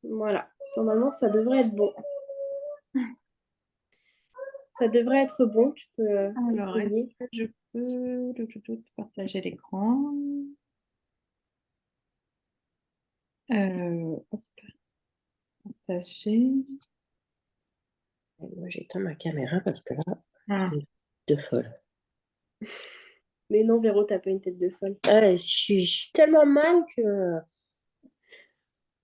Voilà. Normalement, ça devrait être bon. Ça devrait être bon. Tu peux Alors, est-ce essayer. que je peux partager l'écran? Hop, partager. Moi, j'éteins ma caméra parce que là, Ah. de folle. Mais non, Véro, t'as pas une tête de folle. Je suis tellement mal que.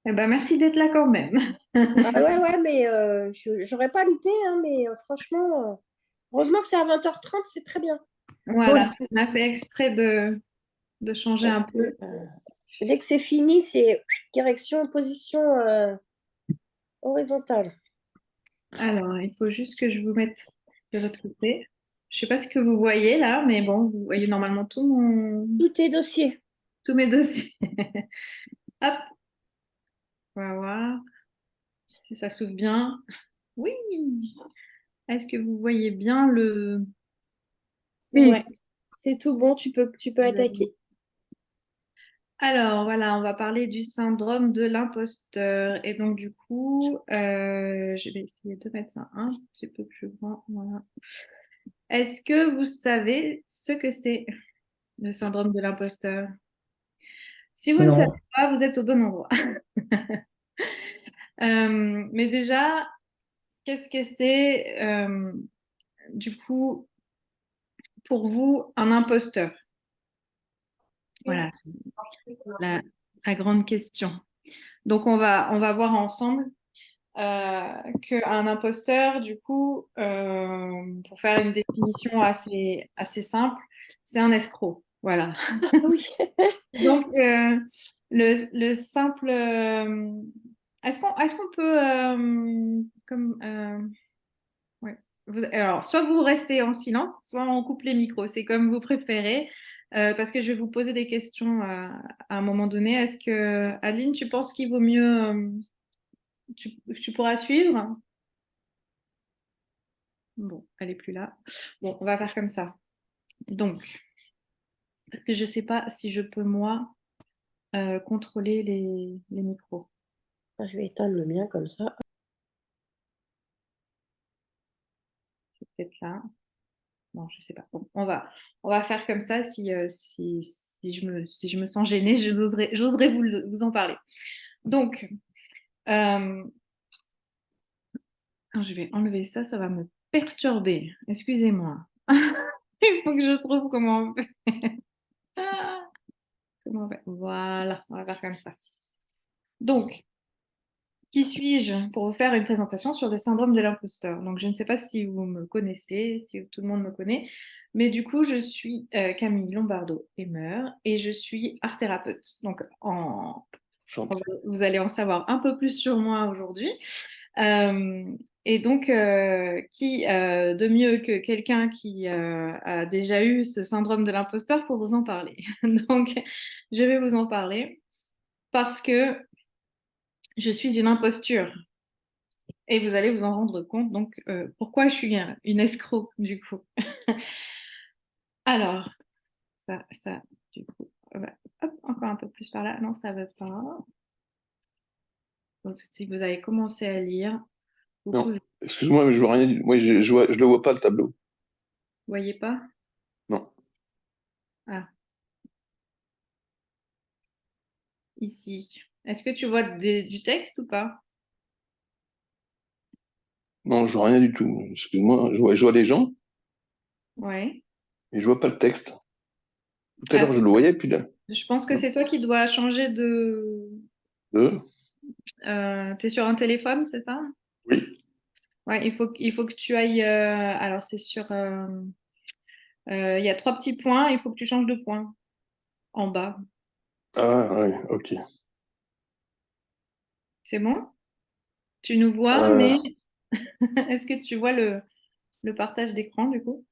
Eh ben, merci d'être là quand même. Ah ouais, ouais, mais j'aurais pas loupé, hein, mais franchement, heureusement que c'est à 20h30, c'est très bien. Voilà, on a fait exprès de changer un Parce que peu. dès que c'est fini, c'est direction, position horizontale. Alors, il faut juste que je vous mette de l'autre côté. Je sais pas ce que vous voyez là, mais bon, vous voyez normalement Tout est dossier. tous mes dossiers. Hop, on va voir si ça s'ouvre bien. Oui. Est-ce que vous voyez bien le... Ouais. C'est tout bon. Tu peux attaquer. Alors, voilà, on va parler du syndrome de l'imposteur. Et donc, du coup, je vais essayer de mettre ça un petit peu plus grand. Voilà. Est-ce que vous savez ce que c'est le syndrome de l'imposteur? Si vous ne savez Non. pas, vous êtes au bon endroit. Mais déjà, qu'est-ce que c'est, du coup, pour vous, un imposteur? Voilà, c'est la, la grande question. Donc, on va voir ensemble qu'un imposteur, du coup, pour faire une définition assez simple, c'est un escroc. Voilà. Oui. Donc, le simple. Est-ce qu'on peut. Ouais. Alors, soit vous restez en silence, soit on coupe les micros. C'est comme vous préférez. Parce que je vais vous poser des questions à un moment donné. Est-ce que, Aline, tu penses qu'il vaut mieux. Tu pourras suivre? Bon, elle est plus là. Bon, on va faire comme ça. Donc, parce que je ne sais pas si je peux, moi, contrôler les micros. Je vais éteindre le mien comme ça. C'est peut-être là. Bon, je sais pas. Bon, on va faire comme ça. Si je me sens gênée, j'oserais vous en parler. Donc, euh, je vais enlever ça, ça va me perturber. Excusez-moi. Il faut que je trouve comment on fait. Comment on fait. Voilà, on va faire comme ça. Donc, qui suis-je pour vous faire une présentation sur le syndrome de l'imposteur? Donc, je ne sais pas si vous me connaissez, si tout le monde me connaît, mais du coup, je suis Camille Lombardo-Emer et je suis art thérapeute. Donc, vous allez en savoir un peu plus sur moi aujourd'hui. Euh, et donc, qui de mieux que quelqu'un qui a déjà eu ce syndrome de l'imposteur pour vous en parler? Donc, je vais vous en parler parce que je suis une imposture. Et vous allez vous en rendre compte, donc, pourquoi je suis une escroc, du coup. Alors, du coup, hop, encore un peu plus par là. Non, ça ne veut pas. Donc, si vous avez commencé à lire, vous Non, pouvez. excuse-moi, mais je vois rien. Moi, je le vois pas, le tableau. Voyez pas? Non. Ah, ici. Est-ce que tu vois du texte ou pas? Non, je vois rien du tout. Excuse-moi, je vois les gens, Ouais. mais je vois pas le texte. Tout à Ah, l'heure, je le voyais, puis là. je pense que Non. c'est toi qui dois changer de. Deux. T'es sur un téléphone, c'est ça? Oui. Ouais, il faut que tu ailles. Alors, c'est sur. Il y a trois petits points, il faut que tu changes de point en bas. Ah, ouais, ok. C'est bon? Tu nous vois, Euh, mais est-ce que tu vois le partage d'écran du coup?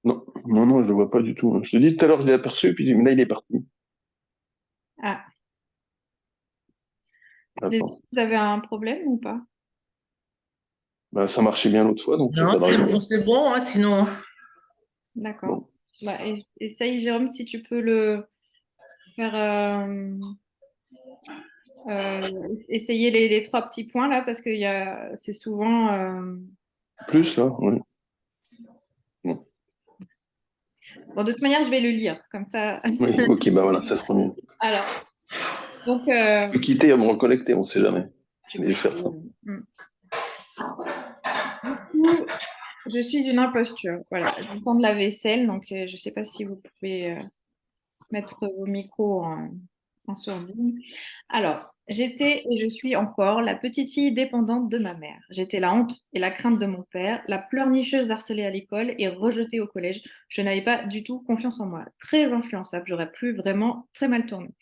non, non, non, je le vois pas du tout. Je te dis, tout à l'heure, je l'ai aperçu, puis là, il est parti. Ah, Attends. vous avez un problème ou pas? Bah, ça marchait bien l'autre fois, donc il n'y a Non, pas de raison. c'est bon, hein, sinon. D'accord. Bon. Bah, essaye, Jérôme, si tu peux le faire. Essayez les 3 petits points là parce que c'est souvent. Plus, là, oui. Bon, de toute manière, je vais le lire comme ça. Oui, ok, bah voilà, ça sera mieux. Alors, donc, Je peux quitter à me reconnecter, on sait jamais. tu Mais je peux. vais faire ça. Du coup, je suis une imposture. Voilà, j'entends de la vaisselle, donc je ne sais pas si vous pouvez mettre vos micros en sourdine. Alors, j'étais et je suis encore la petite fille dépendante de ma mère. J'étais la honte et la crainte de mon père, la pleurnicheuse harcelée à l'école et rejetée au collège. Je n'avais pas du tout confiance en moi. Très influençable, j'aurais pu vraiment très mal tourner.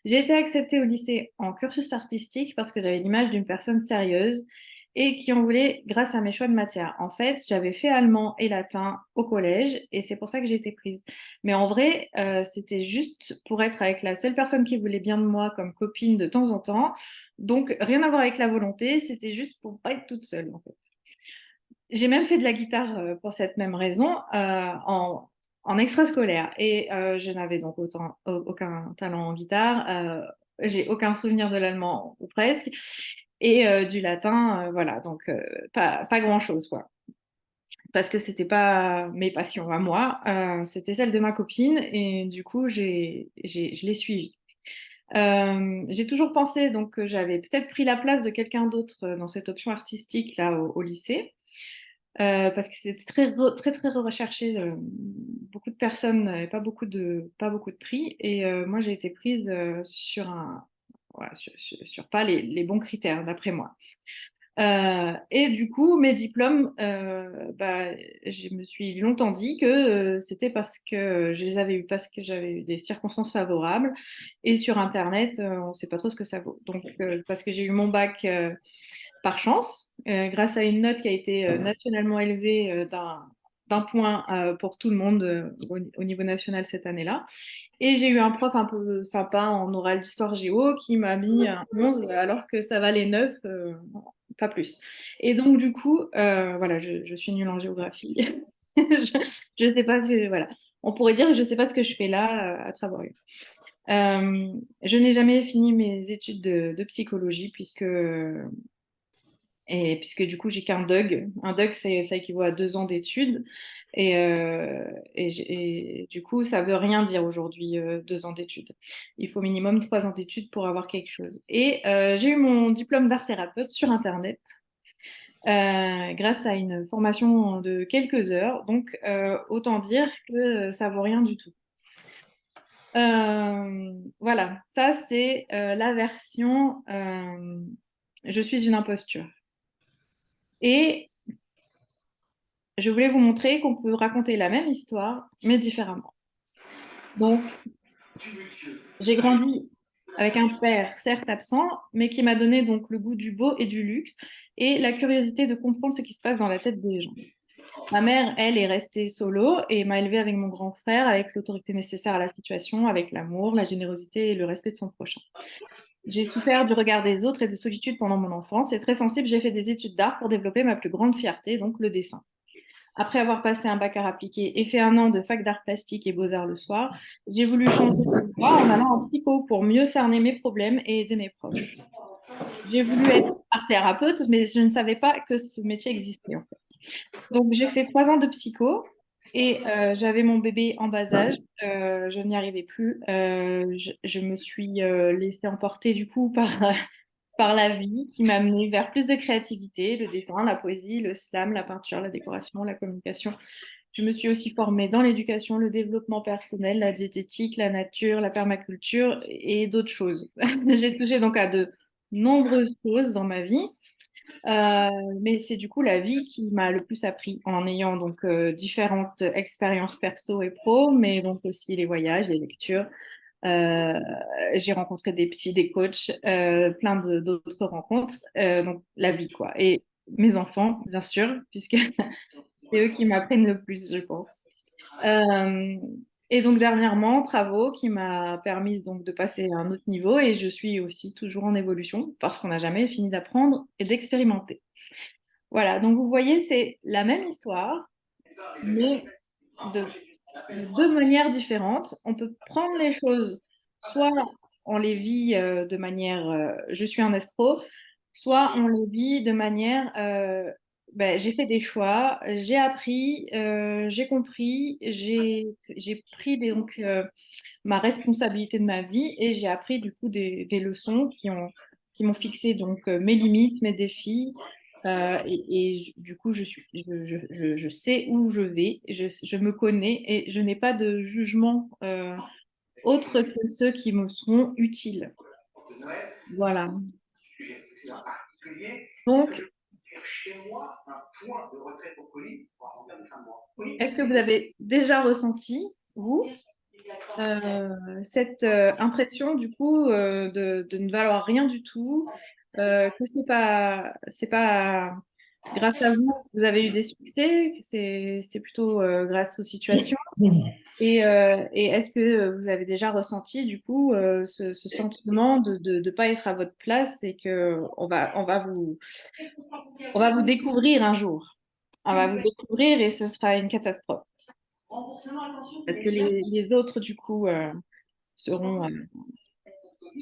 J'ai été acceptée au lycée en cursus artistique parce que j'avais l'image d'une personne sérieuse et qui en voulait grâce à mes choix de matière. En fait, j'avais fait allemand et latin au collège et c'est pour ça que j'ai été prise. Mais en vrai, c'était juste pour être avec la seule personne qui voulait bien de moi comme copine de temps en temps. Donc, rien à voir avec la volonté, c'était juste pour pas être toute seule, en fait. J'ai même fait de la guitare pour cette même raison en extrascolaire. Et je n'avais donc aucun talent en guitare. J'ai aucun souvenir de l'allemand, ou presque. Et du latin, voilà. Donc, pas grand-chose, quoi. Parce que c'était pas mes passions à moi, c'était celle de ma copine. Et du coup, je l'ai suivie. J'ai toujours pensé donc que j'avais peut-être pris la place de quelqu'un d'autre dans cette option artistique là au lycée. Parce que c'était très recherché. Beaucoup de personnes n'avaient pas beaucoup de prix. Et moi, j'ai été prise ouais, sur pas les bons critères, d'après moi. Et du coup, mes diplômes, bah, je me suis longtemps dit que c'était parce que je les avais eus, parce que j'avais eu des circonstances favorables. Et sur Internet, on ne sait pas trop ce que ça vaut. Donc, parce que j'ai eu mon bac par chance, grâce à une note qui a été nationalement élevée d'un point pour tout le monde au niveau national cette année-là. Et j'ai eu un prof un peu sympa en oral d'histoire géo qui m'a mis un 11 alors que ça valait 9, pas plus. Et donc, du coup, voilà, je suis nulle en géographie. Je sais pas, voilà. On pourrait dire que je ne sais pas ce que je fais là à Travorio. Je n'ai jamais fini mes études de psychologie puisque du coup, j'ai qu'un DUG. Un DUG, ça équivaut à 2 ans d'études. Et du coup, ça veut rien dire aujourd'hui, 2 ans d'études. Il faut minimum 3 ans d'études pour avoir quelque chose. Et j'ai eu mon diplôme d'art thérapeute sur Internet grâce à une formation de quelques heures. Donc, autant dire que ça vaut rien du tout. Voilà, ça c'est la version je suis une imposture. Et je voulais vous montrer qu'on peut raconter la même histoire, mais différemment. Donc, j'ai grandi avec un père, certes absent, mais qui m'a donné donc le goût du beau et du luxe et la curiosité de comprendre ce qui se passe dans la tête des gens. Ma mère, elle, est restée solo et m'a élevée avec mon grand frère, avec l'autorité nécessaire à la situation, avec l'amour, la générosité et le respect de son prochain. J'ai souffert du regard des autres et de solitude pendant mon enfance et très sensible, j'ai fait des études d'art pour développer ma plus grande fierté, donc le dessin. Après avoir passé un bac à appliqué et fait 1 an de fac d'art plastique et beaux-arts le soir, j'ai voulu changer de voie en allant en psycho pour mieux cerner mes problèmes et aider mes proches. J'ai voulu être art thérapeute, mais je ne savais pas que ce métier existait en fait. Donc j'ai fait 3 ans de psycho et j'avais mon bébé en bas âge. Je n'y arrivais plus. Je me suis laissée emporter du coup par la vie qui m'a amenée vers plus de créativité, le dessin, la poésie, le slam, la peinture, la décoration, la communication. Je me suis aussi formée dans l'éducation, le développement personnel, la diététique, la nature, la permaculture et d'autres choses. J'ai touché donc à de nombreuses choses dans ma vie. Mais c'est du coup la vie qui m'a le plus appris en ayant donc différentes expériences perso et pro, mais donc aussi les voyages, les lectures. Euh, j'ai rencontré des psys, des coachs, plein d'autres rencontres. Donc la vie quoi. Et mes enfants, bien sûr, puisque c'est eux qui m'apprennent le plus, je pense. Euh, et donc dernièrement, travaux qui m'a permis donc de passer à un autre niveau et je suis aussi toujours en évolution parce qu'on n'a jamais fini d'apprendre et d'expérimenter. Voilà, donc vous voyez, c'est la même histoire, mais de 2 manières différentes. On peut prendre les choses soit on les vit de manière je suis un escroc, soit on les vit de manière ben, j'ai fait des choix, j'ai appris, j'ai compris, j'ai pris donc ma responsabilité de ma vie et j'ai appris du coup des leçons qui m'ont fixé donc mes limites, mes défis. Du coup, je sais où je vais, je me connais et je n'ai pas de jugement autre que ceux qui me seront utiles. Voilà. Donc, est-ce que vous avez déjà ressenti, vous, cette impression du coup de ne valoir rien du tout, que c'est pas grâce à vous que vous avez eu des succès, que c'est plutôt grâce aux situations. Et est-ce que vous avez déjà ressenti du coup ce sentiment de ne pas être à votre place et que on va vous découvrir un jour. On va vous découvrir et ce sera une catastrophe. Parce que les autres, du coup, seront,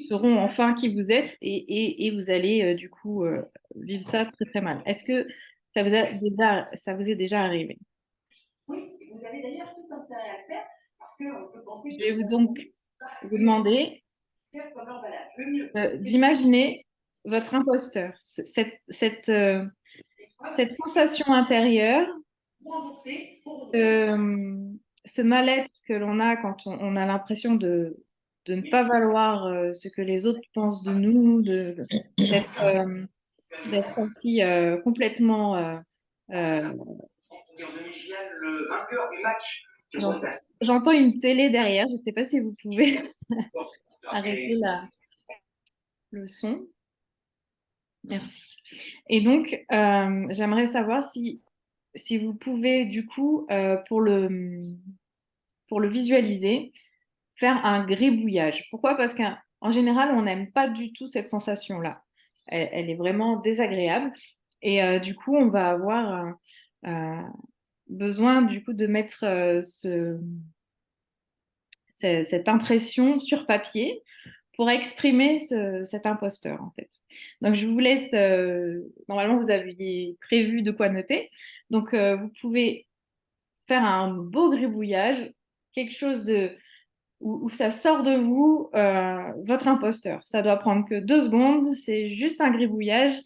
seront enfin qui vous êtes et vous allez, du coup, vivre ça très, très mal. Est-ce que ça vous est déjà arrivé? Oui, vous avez d'ailleurs tout intérêt à le faire parce qu'on peut penser Je que vais donc vous demander le mieux. D'imaginer votre imposteur, cette sensation intérieure, ce mal-être que l'on a quand on a l'impression de ne pas valoir ce que les autres pensent de nous, d'être aussi complètement... euh, Le vainqueur du match. J'entends une télé derrière, je ne sais pas si vous pouvez arrêter le son. Merci. Et donc, j'aimerais savoir si vous pouvez, du coup, pour le visualiser, faire un gribouillage. Pourquoi? Parce qu'en général, on n'aime pas du tout cette sensation-là. Elle est vraiment désagréable. Et du coup, on va avoir besoin, du coup, de mettre cette impression sur papier pour exprimer cet imposteur, en fait. Donc, je vous laisse, normalement, vous aviez prévu de quoi noter. Donc, vous pouvez faire un beau gribouillage, quelque chose où ça sort de vous, votre imposteur. Ça doit prendre que 2 secondes, c'est juste un gribouillage,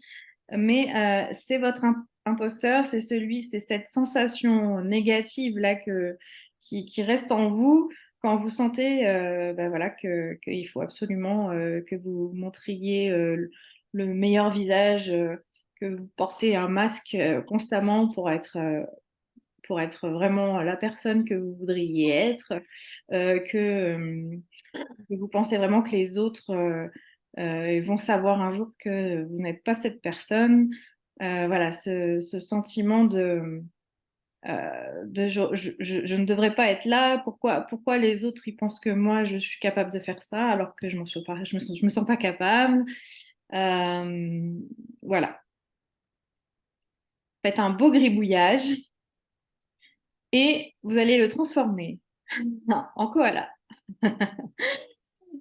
mais c'est votre imposteur, c'est cette sensation négative là qui reste en vous quand vous sentez ben voilà, qu'il faut absolument que vous montriez le meilleur visage, que vous portez un masque constamment pour être vraiment la personne que vous voudriez être, que vous pensez vraiment que les autres vont savoir un jour que vous n'êtes pas cette personne. Voilà, ce sentiment je ne devrais pas être là. Pourquoi les autres ils pensent que moi je suis capable de faire ça alors que je me sens pas capable. Euh, voilà, faites un beau gribouillage et vous allez le transformer en koala.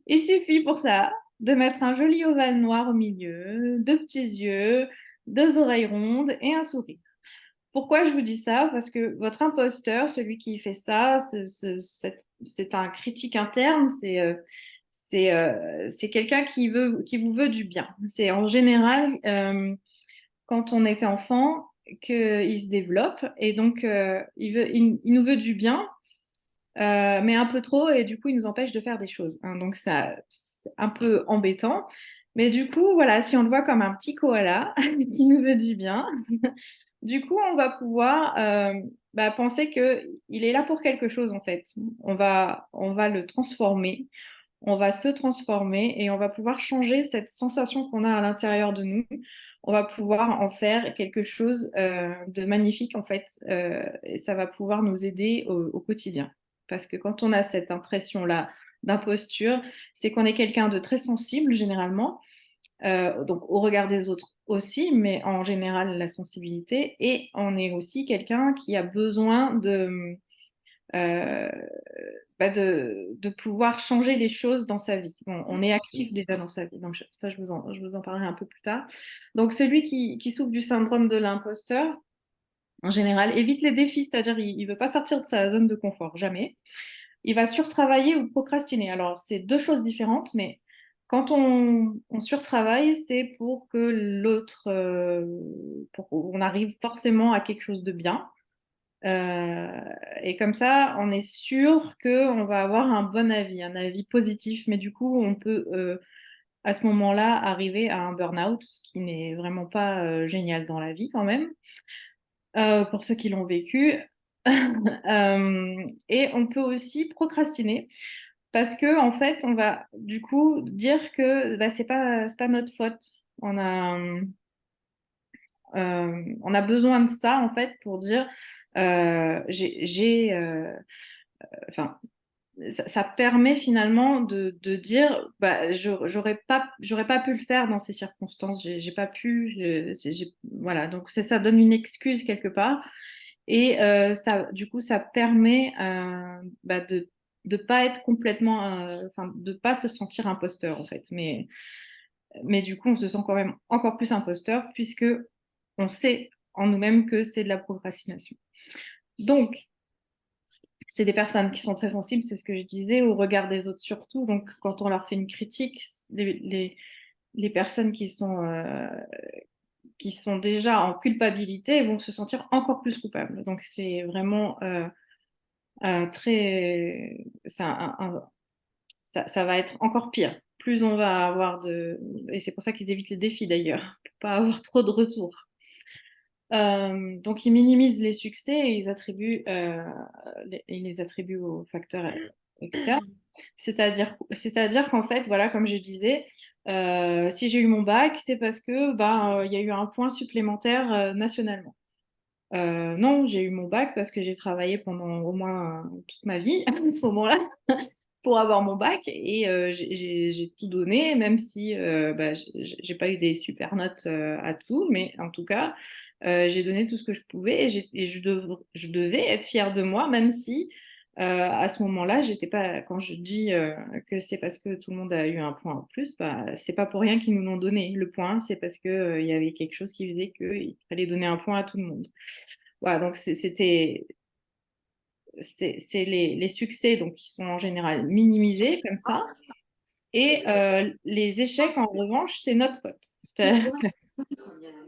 Il suffit pour ça de mettre un joli ovale noir au milieu, 2 petits yeux, 2 oreilles rondes et un sourire. Pourquoi je vous dis ça? Parce que votre imposteur, celui qui fait ça, c'est un critique interne, c'est quelqu'un qui vous veut du bien. C'est en général, quand on était enfant, qu'il se développe et donc il nous veut du bien, mais un peu trop, et du coup, il nous empêche de faire des choses, hein. Donc, ça, c'est un peu embêtant. Mais du coup, voilà, si on le voit comme un petit koala qui nous veut du bien, du coup, on va pouvoir bah, penser qu'il est là pour quelque chose, en fait. On va le transformer, on va se transformer et on va pouvoir changer cette sensation qu'on a à l'intérieur de nous. On va pouvoir en faire quelque chose de magnifique, en fait, et ça va pouvoir nous aider au quotidien. Parce que quand on a cette impression-là d'imposture, c'est qu'on est quelqu'un de très sensible, généralement, donc au regard des autres aussi, mais en général, la sensibilité, et on est aussi quelqu'un qui a besoin euh, de pouvoir changer les choses dans sa vie. On est actif déjà dans sa vie, donc ça, je vous en parlerai un peu plus tard. Donc, celui qui souffre du syndrome de l'imposteur, en général, évite les défis, c'est-à-dire il ne veut pas sortir de sa zone de confort, jamais. Il va surtravailler ou procrastiner. Alors, c'est deux choses différentes, mais quand on surtravaille, c'est pour que l'autre, pour qu'on arrive forcément à quelque chose de bien. Et comme ça, on est sûr qu'on va avoir un bon avis, un avis positif, mais du coup, on peut à ce moment-là arriver à un burn-out, ce qui n'est vraiment pas génial dans la vie quand même, pour ceux qui l'ont vécu. Et on peut aussi procrastiner parce que en fait, on va du coup dire que bah, c'est pas notre faute. On a besoin de ça en fait pour dire enfin ça permet finalement de dire bah j'aurais pas pu le faire dans ces circonstances, j'ai pas pu, voilà, donc ça donne une excuse quelque part et ça du coup ça permet bah, de pas être complètement enfin de pas se sentir imposteur en fait, mais du coup on se sent quand même encore plus imposteur puisque on sait en nous-mêmes que c'est de la procrastination. Donc c'est des personnes qui sont très sensibles, c'est ce que je disais, au regard des autres surtout. Donc, quand on leur fait une critique, les personnes qui sont déjà en culpabilité vont se sentir encore plus coupables. Donc, c'est vraiment très... ça va être encore pire. Plus on va avoir de... Et c'est pour ça qu'ils évitent les défis d'ailleurs, pour pas avoir trop de retours. Donc, ils minimisent les succès et ils les attribuent aux facteurs externes. C'est-à-dire qu'en fait, voilà, comme je disais, si j'ai eu mon bac, c'est parce que il y a eu un point supplémentaire nationalement. Non, j'ai eu mon bac parce que j'ai travaillé pendant au moins toute ma vie à ce moment-là pour avoir mon bac et j'ai tout donné, même si j'ai pas eu des super notes à tout, mais en tout cas, j'ai donné tout ce que je pouvais et je devais être fière de moi, même si à ce moment-là, j'étais pas. Quand je dis que c'est parce que tout le monde a eu un point en plus, c'est pas pour rien qu'ils nous l'ont donné. Le point, c'est parce que il y avait quelque chose qui faisait qu'il fallait donner un point à tout le monde. Voilà, donc c'est les succès donc, qui sont en général minimisés comme ça. Et les échecs, en revanche, c'est notre faute. C'est-à-dire que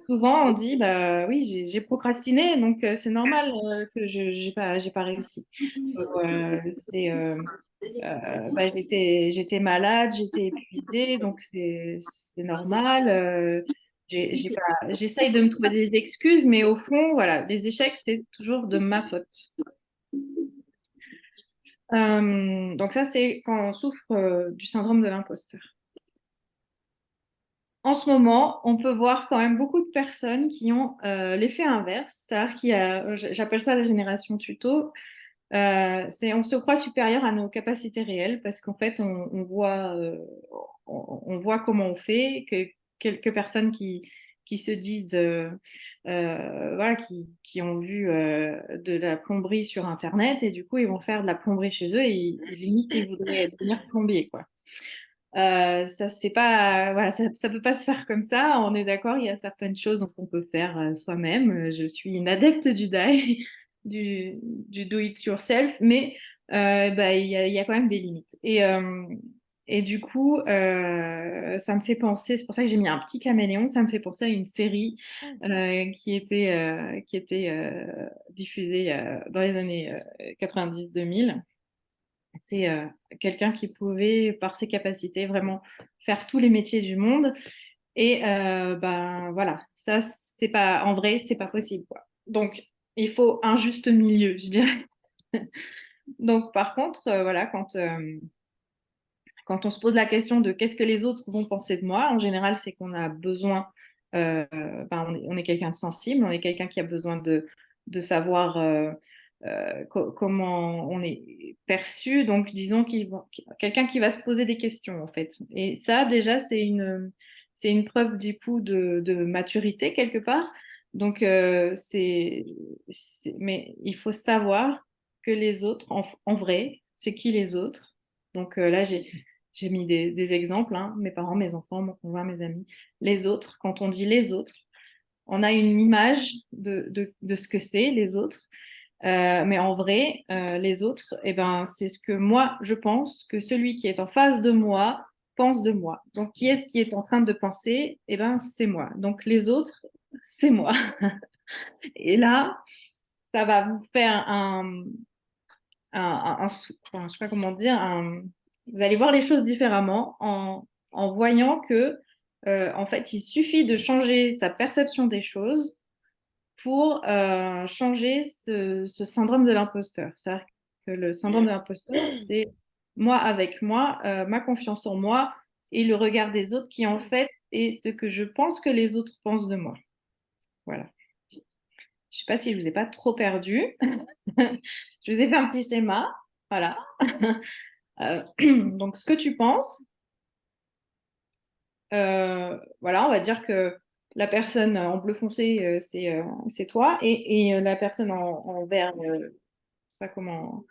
souvent, on dit, bah oui, j'ai procrastiné, donc c'est normal que je j'ai pas réussi. J'étais malade, j'étais épuisée, donc c'est normal. J'essaye de me trouver des excuses, mais au fond, voilà, les échecs, c'est toujours de ma faute. Donc ça, c'est quand on souffre du syndrome de l'imposteur. En ce moment, on peut voir quand même beaucoup de personnes qui ont l'effet inverse, c'est-à-dire j'appelle ça la génération tuto, on se croit supérieur à nos capacités réelles parce qu'en fait, on voit comment on fait, que quelques personnes qui se disent, voilà, qui ont vu de la plomberie sur Internet et du coup, ils vont faire de la plomberie chez eux et limite, ils voudraient devenir plombier, quoi. Ça se fait pas, voilà, ça peut pas se faire comme ça. On est d'accord, il y a certaines choses qu'on peut faire soi-même. Je suis une adepte du DIY, du do it yourself, mais il y a quand même des limites. Et du coup, ça me fait penser, c'est pour ça que j'ai mis un petit caméléon, ça me fait penser à une série qui était diffusée dans les années 90-2000. C'est quelqu'un qui pouvait, par ses capacités, vraiment faire tous les métiers du monde. Et voilà, ça, c'est pas, en vrai, c'est pas possible, quoi. Donc, il faut un juste milieu, je dirais. Donc, par contre, voilà, quand on se pose la question de qu'est-ce que les autres vont penser de moi, en général, c'est qu'on a besoin, on est quelqu'un de sensible, on est quelqu'un qui a besoin de savoir comment on est perçu. Donc, disons quelqu'un qui va se poser des questions, en fait. Et ça, déjà, c'est une preuve du coup de maturité quelque part. Donc, mais il faut savoir que les autres, en vrai, c'est qui les autres. Donc là, j'ai mis des exemples, hein, mes parents, mes enfants, mon conjoint, mes amis. Les autres, quand on dit les autres, on a une image de ce que c'est, les autres. Mais en vrai, les autres, eh ben, c'est ce que moi, je pense que celui qui est en face de moi pense de moi. Donc, qui est-ce qui est en train de penser? Eh ben, c'est moi. Donc, les autres, c'est moi. Et là, ça va vous faire enfin, je sais pas comment dire, vous allez voir les choses différemment en voyant que, en fait, il suffit de changer sa perception des choses pour changer ce syndrome de l'imposteur. C'est-à-dire que le syndrome de l'imposteur, c'est moi avec moi, ma confiance en moi et le regard des autres qui, en fait, est ce que je pense que les autres pensent de moi. Voilà. Je sais pas si je vous ai pas trop perdu. Je vous ai fait un petit schéma. Voilà. Donc, ce que tu penses, voilà, on va dire que la personne en bleu foncé, c'est toi, et la personne en vert, je sais pas comment,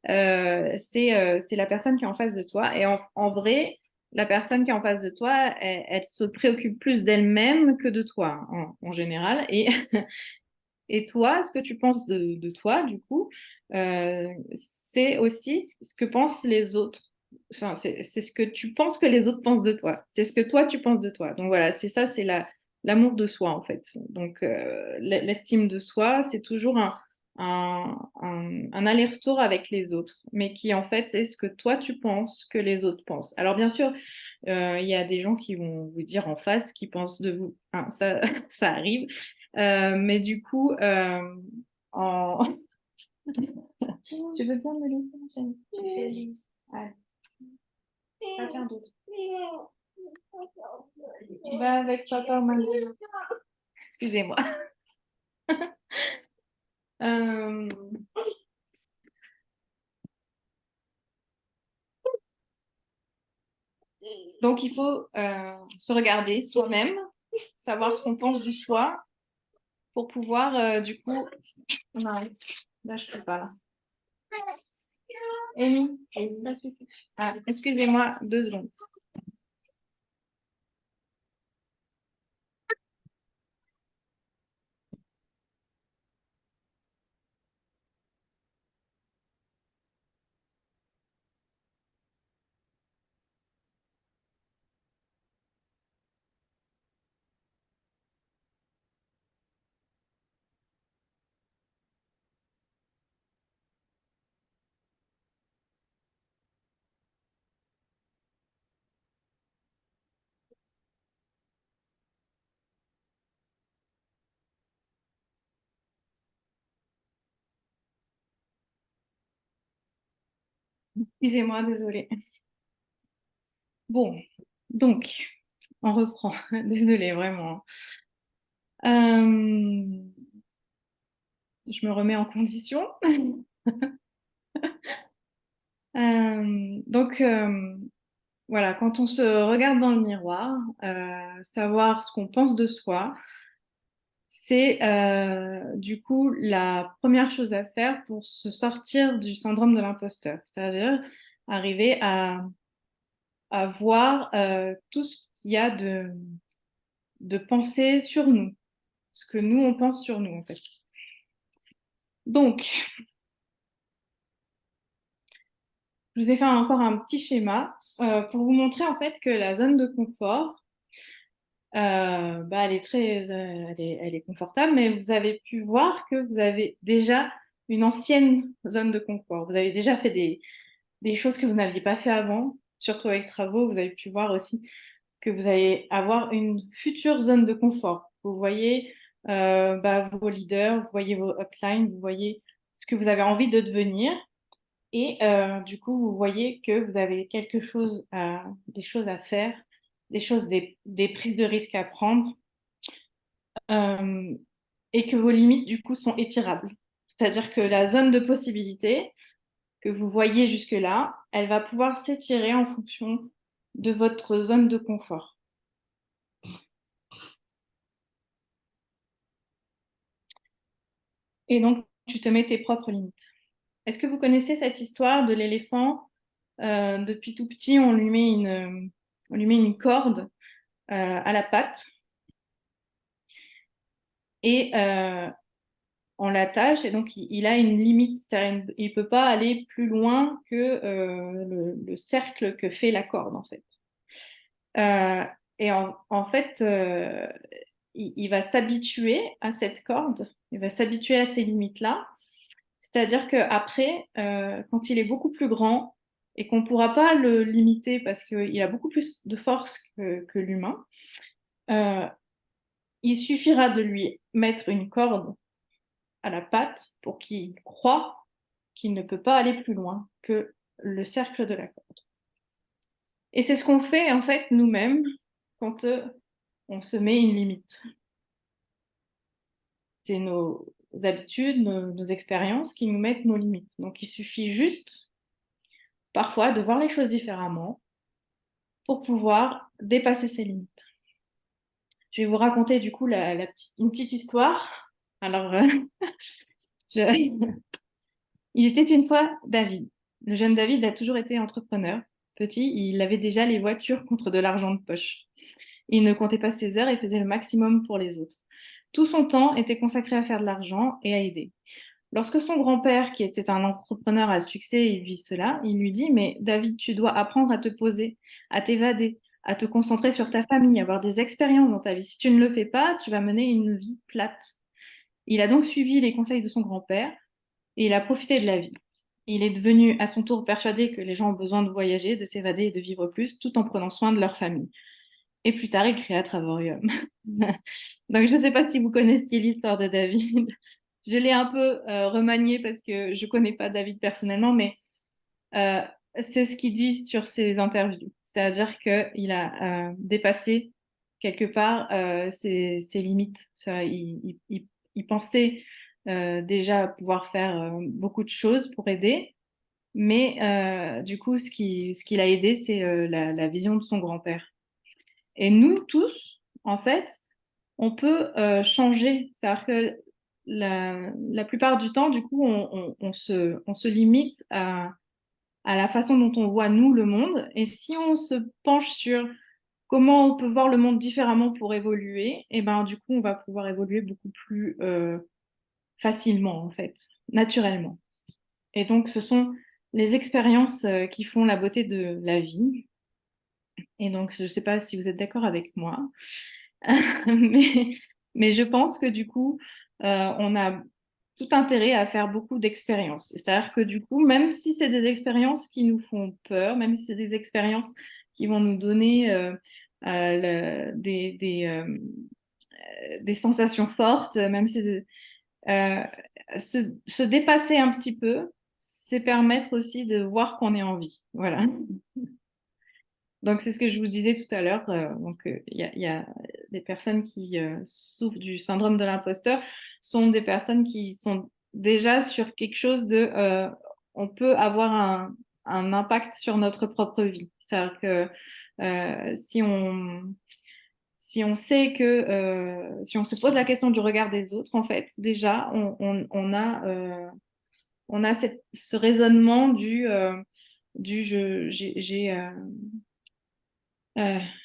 c'est la personne qui est en face de toi. Et en vrai, la personne qui est en face de toi, elle se préoccupe plus d'elle-même que de toi, en général. Et toi, ce que tu penses de toi, du coup, c'est aussi ce que pensent les autres. Enfin, c'est ce que tu penses que les autres pensent de toi. C'est ce que toi, tu penses de toi. Donc voilà, c'est ça, c'est l'amour de soi, en fait. Donc l'estime de soi, c'est toujours un aller-retour avec les autres, mais qui, en fait, est ce que toi, tu penses que les autres pensent. Alors bien sûr, il y a des gens qui vont vous dire en face qu'ils pensent de vous. Hein, ça, ça arrive. Mais du coup, en... Tu veux bien me laisser enchaîner? Allez, quelqu'un d'autre. Va avec papa ou maman. Excusez-moi. Euh, Donc, il faut se regarder soi-même, savoir ce qu'on pense de soi pour pouvoir, du coup... On arrête. Là, je peux pas, là. Amy, ça suffit. Ah, excusez-moi, 2 secondes. Excusez-moi, désolée. Bon, donc, on reprend. Désolée, vraiment. Euh, je me remets en condition. Donc, voilà, quand on se regarde dans le miroir, savoir ce qu'on pense de soi, c'est du coup la première chose à faire pour se sortir du syndrome de l'imposteur, c'est-à-dire arriver à voir tout ce qu'il y a de pensée sur nous, ce que nous, on pense sur nous, en fait. Donc, je vous ai fait encore un petit schéma pour vous montrer, en fait, que la zone de confort, bah, elle est confortable, mais vous avez pu voir que vous avez déjà une ancienne zone de confort. Vous avez déjà fait des choses que vous n'aviez pas fait avant, surtout avec travaux. Vous avez pu voir aussi que vous allez avoir une future zone de confort. Vous voyez bah, vos leaders, vous voyez vos uplines, vous voyez ce que vous avez envie de devenir. Et du coup, vous voyez que vous avez des choses à faire, des prises de risques à prendre, euh, et que vos limites, du coup, sont étirables. C'est-à-dire que la zone de possibilité que vous voyez jusque-là, elle va pouvoir s'étirer en fonction de votre zone de confort. Et donc, tu te mets tes propres limites. est-ce que vous connaissez cette histoire de l'éléphant? Depuis tout petit, on lui met une corde à la patte et on l'attache et donc il a une limite, c'est-à-dire il ne peut pas aller plus loin que le cercle que fait la corde en fait. Et en fait, il va s'habituer à cette corde, il va s'habituer à ces limites-là. C'est-à-dire qu'après, quand il est beaucoup plus grand et qu'on ne pourra pas le limiter parce qu'il a beaucoup plus de force que l'humain, il suffira de lui mettre une corde à la patte pour qu'il croie qu'il ne peut pas aller plus loin que le cercle de la corde. Et c'est ce qu'on fait en fait nous-mêmes quand on se met une limite. C'est nos habitudes, nos expériences qui nous mettent nos limites. Donc il suffit juste parfois de voir les choses différemment pour pouvoir dépasser ses limites. Je vais vous raconter du coup une petite histoire. Alors, il était une fois David. Le jeune David a toujours été entrepreneur. Petit, il avait déjà les voitures contre de l'argent de poche. Il ne comptait pas ses heures et faisait le maximum pour les autres. Tout son temps était consacré à faire de l'argent et à aider. Lorsque son grand-père, qui était un entrepreneur à succès, il vit cela, il lui dit, mais David, tu dois apprendre à te poser, à t'évader, à te concentrer sur ta famille, avoir des expériences dans ta vie. Si tu ne le fais pas, tu vas mener une vie plate. Il a donc suivi les conseils de son grand-père et il a profité de la vie. Il est devenu à son tour persuadé que les gens ont besoin de voyager, de s'évader et de vivre plus, tout en prenant soin de leur famille. Et plus tard, il créa Travorium. Donc, je ne sais pas si vous connaissiez l'histoire de David. Je l'ai un peu remanié parce que je ne connais pas David personnellement, mais euh, c'est ce qu'il dit sur ses interviews. C'est-à-dire qu'il a dépassé quelque part ses limites. Ça, il pensait déjà pouvoir faire beaucoup de choses pour aider, mais du coup, ce qui l'a aidé, c'est la vision de son grand-père. Et nous tous, en fait, on peut changer. C'est-à-dire que la plupart du temps, du coup, on se limite à la façon dont on voit, nous, le monde. Et si on se penche sur comment on peut voir le monde différemment pour évoluer, et ben, du coup, on va pouvoir évoluer beaucoup plus facilement, en fait, naturellement. Et donc, ce sont les expériences qui font la beauté de la vie. Et donc, je ne sais pas si vous êtes d'accord avec moi, mais, mais je pense que du coup, on a tout intérêt à faire beaucoup d'expériences. C'est-à-dire que du coup, même si c'est des expériences qui nous font peur, même si c'est des expériences qui vont nous donner des sensations fortes, même si euh, se dépasser un petit peu, c'est permettre aussi de voir qu'on est en vie. Voilà. Donc, c'est ce que je vous disais tout à l'heure. Il y a des personnes qui souffrent du syndrome de l'imposteur, sont des personnes qui sont déjà sur quelque chose de... on peut avoir un impact sur notre propre vie. C'est-à-dire que si on sait que... si on se pose la question du regard des autres, en fait, déjà, on a ce raisonnement du euh,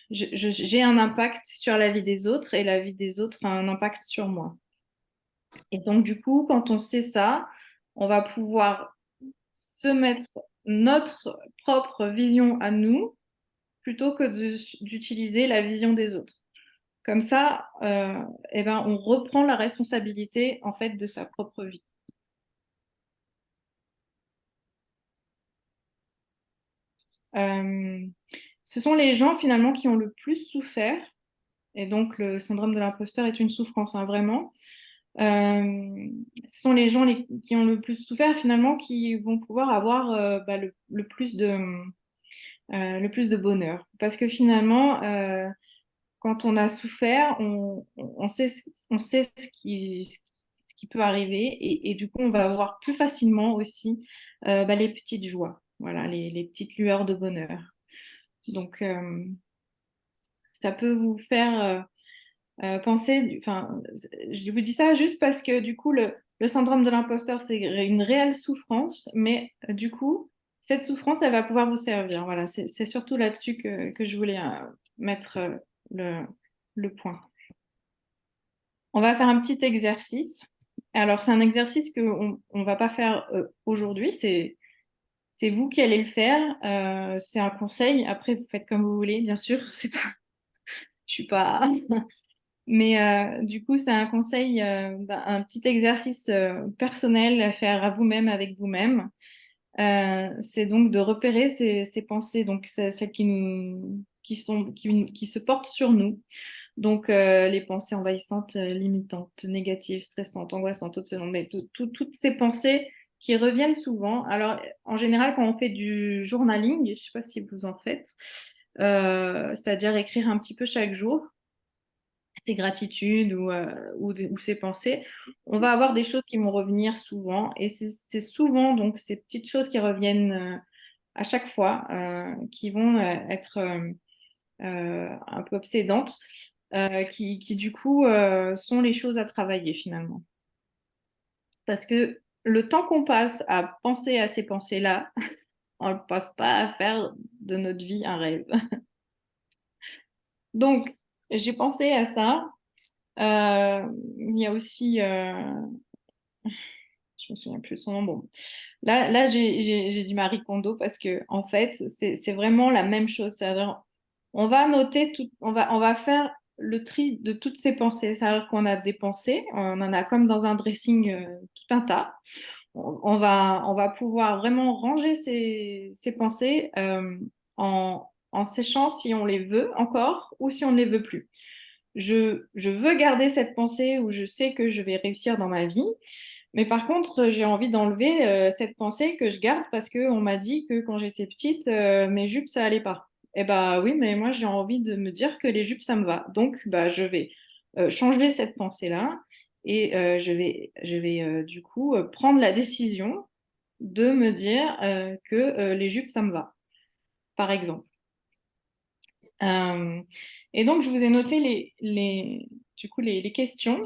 j'ai un impact sur la vie des autres et la vie des autres a un impact sur moi. Et donc, du coup, quand on sait ça, on va pouvoir se mettre notre propre vision à nous plutôt que d'utiliser la vision des autres. Comme ça, eh ben, on reprend la responsabilité en fait de sa propre vie. Euh, Ce sont les gens finalement qui ont le plus souffert, et donc le syndrome de l'imposteur est une souffrance, hein, vraiment. Ce sont les gens qui ont le plus souffert finalement qui vont pouvoir avoir le plus de bonheur. Parce que finalement, quand on a souffert, on sait ce qui peut arriver et du coup, on va avoir plus facilement aussi les petites joies, voilà, les petites lueurs de bonheur. Donc, ça peut vous faire penser, enfin, je vous dis ça juste parce que du coup, le syndrome de l'imposteur, c'est une réelle souffrance, mais du coup, cette souffrance, elle va pouvoir vous servir. Voilà, c'est surtout là-dessus que je voulais mettre le point. On va faire un petit exercice. Alors, c'est un exercice qu'on ne va pas faire aujourd'hui, c'est vous qui allez le faire. C'est un conseil. Après, vous faites comme vous voulez, bien sûr. C'est pas, je suis pas. Mais du coup, c'est un conseil, un petit exercice personnel à faire à vous-même avec vous-même. C'est donc de repérer ces pensées, donc celles qui se portent sur nous. Donc les pensées envahissantes, limitantes, négatives, stressantes, angoissantes, obsédantes, mais toutes ces pensées qui reviennent souvent. Alors en général, quand on fait du journaling, je ne sais pas si vous en faites, c'est-à-dire écrire un petit peu chaque jour ses gratitudes ou ses pensées, on va avoir des choses qui vont revenir souvent. Et c'est souvent donc ces petites choses qui reviennent à chaque fois, qui vont être un peu obsédantes, qui du coup sont les choses à travailler finalement. Parce que le temps qu'on passe à penser à ces pensées-là, on ne passe pas à faire de notre vie un rêve. Donc, j'ai pensé à ça. Il y a aussi, je me souviens plus de son nom. Bon, là j'ai dit Marie Kondo parce que en fait, c'est vraiment la même chose. C'est-à-dire, on va noter tout, on va faire le tri de toutes ces pensées. C'est-à-dire qu'on a des pensées, on en a comme dans un dressing tout un tas. On va pouvoir vraiment ranger ces pensées en sachant si on les veut encore ou si on ne les veut plus. Je veux garder cette pensée où je sais que je vais réussir dans ma vie, mais par contre, j'ai envie d'enlever cette pensée que je garde parce qu'on m'a dit que quand j'étais petite, mes jupes, ça allait pas. Eh bah oui, mais moi, j'ai envie de me dire que les jupes, ça me va. Donc, bah, je vais changer cette pensée-là et je vais du coup prendre la décision de me dire que les jupes, ça me va, par exemple. Euh, et donc, je vous ai noté du coup, les questions.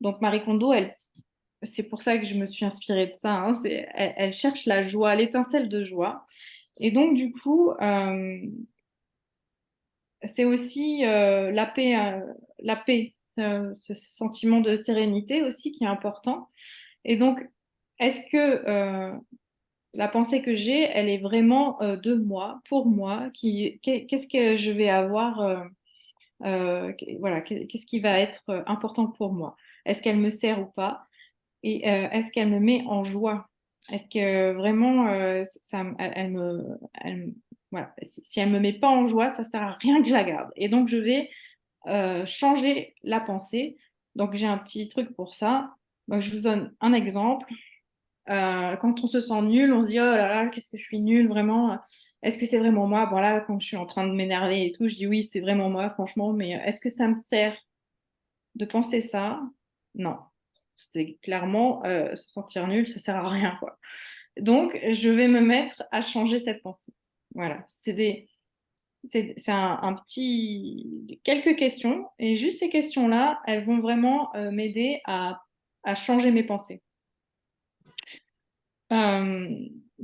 Donc, Marie Kondo, c'est pour ça que je me suis inspirée de ça. Hein, elle cherche la joie, l'étincelle de joie. Et donc, du coup, c'est aussi la paix, ce sentiment de sérénité aussi qui est important. Et donc, est-ce que la pensée que j'ai, elle est vraiment de moi, pour moi, qu'est-ce que je vais avoir, voilà, qu'est-ce qui va être important pour moi? Est-ce qu'elle me sert ou pas? Et est-ce qu'elle me met en joie? Est-ce que vraiment, voilà, si elle me met pas en joie, ça sert à rien que je la garde. Et donc, je vais changer la pensée. Donc, j'ai un petit truc pour ça. Donc, je vous donne un exemple. Quand on se sent nul, on se dit, oh là là, qu'est-ce que je suis nul, vraiment. Est-ce que c'est vraiment moi? Bon, là, quand je suis en train de m'énerver et tout, je dis oui, c'est vraiment moi, franchement, mais est-ce que ça me sert de penser ça? Non. C'est clairement se sentir nul, ça sert à rien, quoi. Donc, je vais me mettre à changer cette pensée. Voilà. C'est un petit, quelques questions. Et juste ces questions-là, elles vont vraiment m'aider à changer mes pensées. Euh,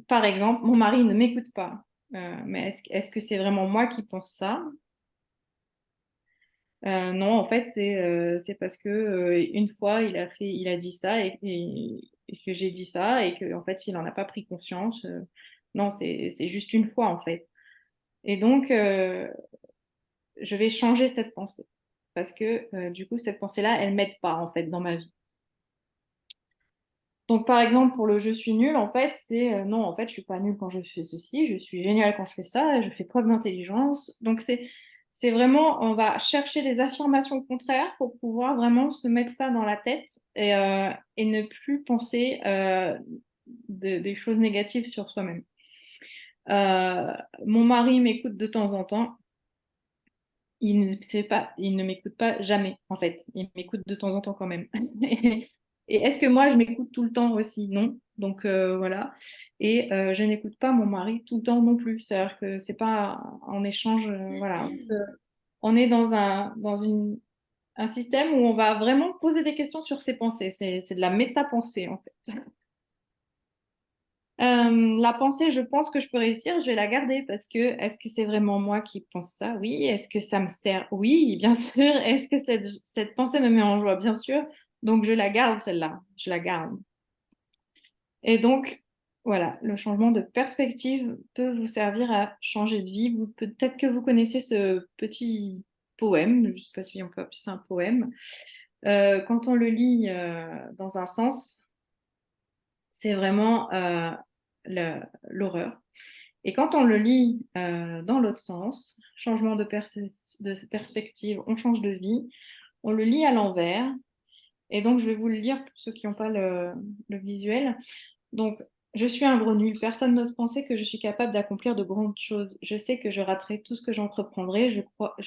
Par exemple, mon mari ne m'écoute pas. Mais est-ce que c'est vraiment moi qui pense ça? Non, en fait, c'est parce que une fois, il a dit ça et que j'ai dit ça et que en fait, il n'en a pas pris conscience. Non, c'est juste une fois, en fait. Et donc, je vais changer cette pensée parce que du coup, cette pensée-là, elle m'aide pas, en fait, dans ma vie. Donc, par exemple, pour le je suis nul, en fait, c'est non, en fait, je suis pas nulle quand je fais ceci, je suis géniale quand je fais ça, je fais preuve d'intelligence. Donc, c'est vraiment, on va chercher des affirmations contraires pour pouvoir vraiment se mettre ça dans la tête et ne plus penser des choses négatives sur soi-même. Mon mari m'écoute de temps en temps. Il ne m'écoute pas jamais, en fait. Il m'écoute de temps en temps quand même. Et est-ce que moi, je m'écoute tout le temps aussi? Non. Donc voilà. Et je n'écoute pas mon mari tout le temps non plus. C'est-à-dire que c'est pas en échange. Voilà. On est dans une un système où on va vraiment poser des questions sur ses pensées. C'est de la métapensée, en fait. La pensée, je pense que je peux réussir, je vais la garder parce que est-ce que c'est vraiment moi qui pense ça? Oui. Est-ce que ça me sert? Oui, bien sûr. Est-ce que cette pensée me met en joie? Bien sûr. Donc, je la garde, celle-là. Je la garde. Et donc, voilà, le changement de perspective peut vous servir à changer de vie. Peut-être que vous connaissez ce petit poème, je ne sais pas si on peut appeler ça un poème. Quand on le lit dans un sens, c'est vraiment l'horreur. Et quand on le lit dans l'autre sens, changement de perspective, on change de vie, on le lit à l'envers. Et donc, je vais vous le lire pour ceux qui n'ont pas le visuel. Donc, je suis un gros nul. Personne n'ose penser que je suis capable d'accomplir de grandes choses. Je sais que je raterai tout ce que j'entreprendrai. Je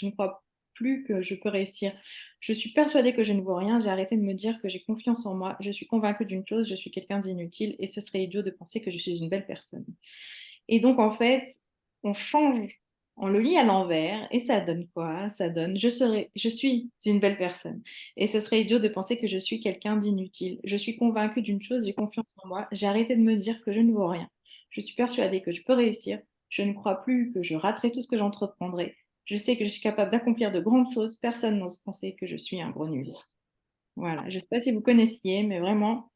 ne crois plus que je peux réussir. Je suis persuadée que je ne vaux rien. J'ai arrêté de me dire que j'ai confiance en moi. Je suis convaincue d'une chose, je suis quelqu'un d'inutile et ce serait idiot de penser que je suis une belle personne. Et donc, en fait, on change, on le lit à l'envers et ça donne quoi? Ça donne je suis une belle personne. Et ce serait idiot de penser que je suis quelqu'un d'inutile. Je suis convaincue d'une chose, j'ai confiance en moi. J'ai arrêté de me dire que je ne vaux rien. Je suis persuadée que je peux réussir. Je ne crois plus que je raterai tout ce que j'entreprendrai. Je sais que je suis capable d'accomplir de grandes choses. Personne n'ose penser que je suis un gros nul. Voilà, je ne sais pas si vous connaissiez, mais vraiment,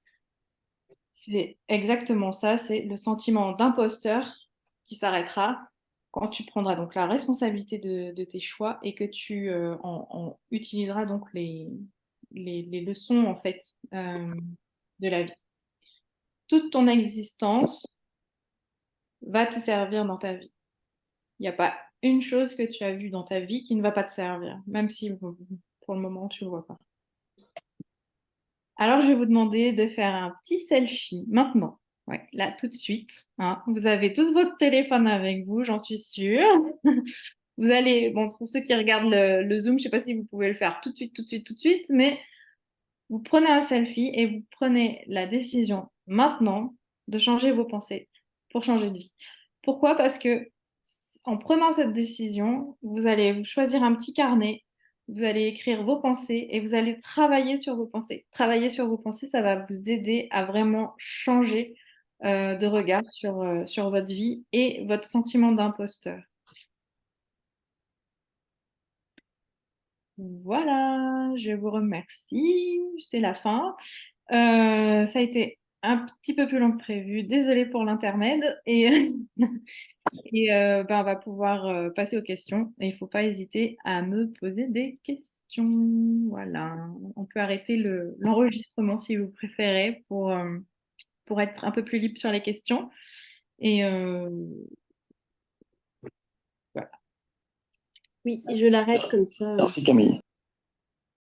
c'est exactement ça, c'est le sentiment d'imposteur qui s'arrêtera quand tu prendras donc la responsabilité de tes choix et que tu utiliseras donc les leçons en fait de la vie. Toute ton existence va te servir dans ta vie. Il n'y a pas une chose que tu as vue dans ta vie qui ne va pas te servir, même si pour le moment tu ne le vois pas. Alors, je vais vous demander de faire un petit selfie maintenant. Ouais, là, tout de suite. Hein. Vous avez tous votre téléphone avec vous, j'en suis sûre. Vous allez, bon, pour ceux qui regardent le Zoom, je ne sais pas si vous pouvez le faire tout de suite, tout de suite, tout de suite, mais vous prenez un selfie et vous prenez la décision maintenant de changer vos pensées pour changer de vie. Pourquoi? Parce que en prenant cette décision, vous allez choisir un petit carnet, vous allez écrire vos pensées et vous allez travailler sur vos pensées. Travailler sur vos pensées, ça va vous aider à vraiment changer de regard sur votre vie et votre sentiment d'imposteur. Voilà, je vous remercie. C'est la fin. Ça a été un petit peu plus long que prévu. Désolée pour l'intermède. Et, on va pouvoir passer aux questions. Et il ne faut pas hésiter à me poser des questions. Voilà. On peut arrêter l'enregistrement si vous préférez pour être un peu plus libre sur les questions. Et voilà. Oui, je l'arrête comme ça. Merci Camille.